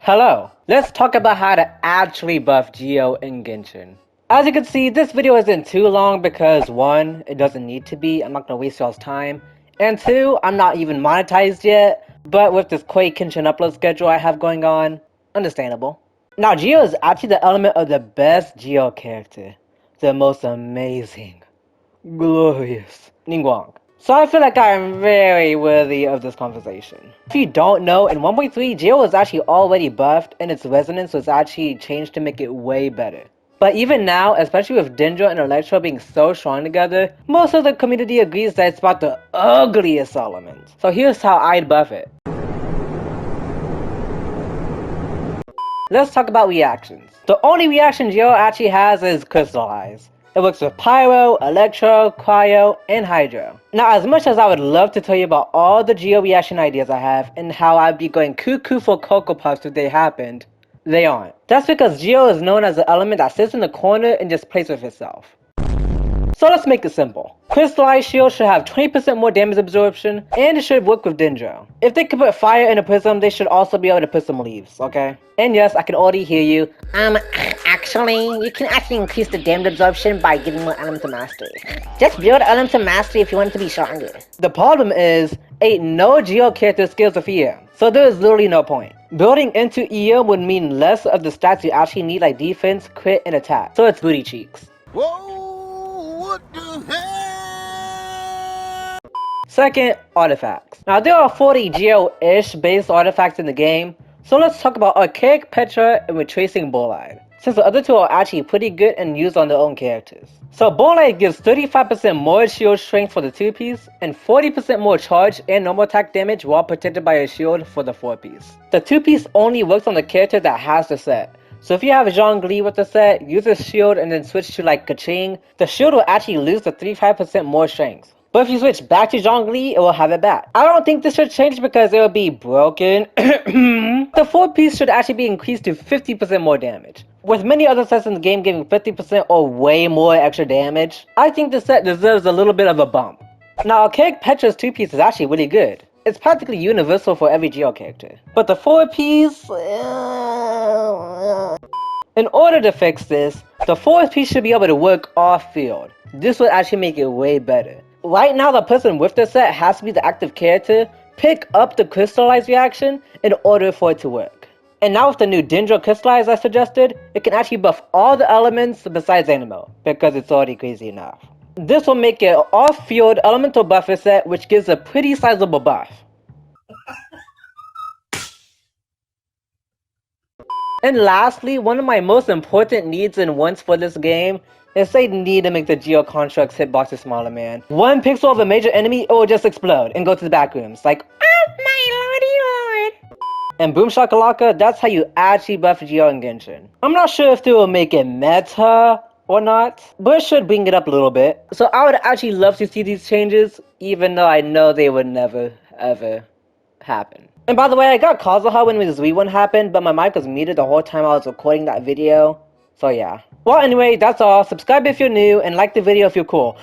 Hello, let's talk about how to actually buff GEO in Genshin. As you can see, this video isn't too long because 1, it doesn't need to be, I'm not gonna waste y'all's time, and 2, I'm not even monetized yet, but with this quick Genshin upload schedule I have going on, understandable. Now GEO is actually the element of the best GEO character, the most amazing, glorious Ningguang. So I feel like I am very worthy of this conversation. If you don't know, in 1.3, GEO was actually already buffed, and its resonance was actually changed to make it way better. But even now, especially with Dendro and Electro being so strong together, most of the community agrees that it's about the ugliest element. So here's how I'd buff it. Let's talk about reactions. The only reaction GEO actually has is Crystallize. It works with Pyro, Electro, Cryo, and Hydro. Now, as much as I would love to tell you about all the GEO reaction ideas I have and how I'd be going cuckoo for Cocoa Puffs if they happened, they aren't. That's because GEO is known as an element that sits in the corner and just plays with itself. So let's make it simple. Crystallized Shield should have 20% more damage absorption, and it should work with Dendro. If they can put fire in a prism, they should also be able to put some leaves, okay? And yes, I can already hear you. Actually, you can actually increase the damage absorption by giving more Elemental Mastery. Just build Elemental Mastery if you want it to be stronger. The problem is, ain't no GEO character skills with EM, so there is literally no point. Building into EM would mean less of the stats you actually need like defense, crit, and attack, so it's booty cheeks. Whoa, what the hell? Second, artifacts. Now there are 40 GEO-ish based artifacts in the game, so let's talk about Archaic Petra and Retracing Bolide, since the other two are actually pretty good and used on their own characters. So Bolide gives 35% more shield strength for the 2-piece, and 40% more charge and normal attack damage while protected by a shield for the 4-piece. The 2-piece only works on the character that has the set. So if you have Zhongli with the set, use a shield and then switch to like Kaching, the shield will actually lose the 35% more strength. But if you switch back to Zhongli, it will have it back. I don't think this should change because it will be broken. The 4-piece should actually be increased to 50% more damage. With many other sets in the game giving 50% or way more extra damage, I think the set deserves a little bit of a bump. Now, Archaic Petra's 2-piece is actually really good. It's practically universal for every GEO character. But the 4-piece... In order to fix this, the 4-piece should be able to work off-field. This would actually make it way better. Right now, the person with the set has to be the active character, pick up the Crystallize reaction in order for it to work. And now with the new Dendro Crystallize I suggested, it can actually buff all the elements besides Animal, because it's already crazy enough. This will make it an off-field elemental buffer set, which gives a pretty sizable buff. And lastly, one of my most important needs and wants for this game is they need to make the GEO constructs hitboxes smaller, man. One pixel of a major enemy, it will just explode and go to the back rooms, like, oh my lordy lord. And Boom Shakalaka, that's how you actually buff GEO in Genshin. I'm not sure if they will make it meta or not, but it should bring it up a little bit. So I would actually love to see these changes, even though I know they would never, ever happen. And by the way, I got Kazuha when this one happened, but my mic was muted the whole time I was recording that video. So yeah. Well, anyway, that's all. Subscribe if you're new, and like the video if you're cool.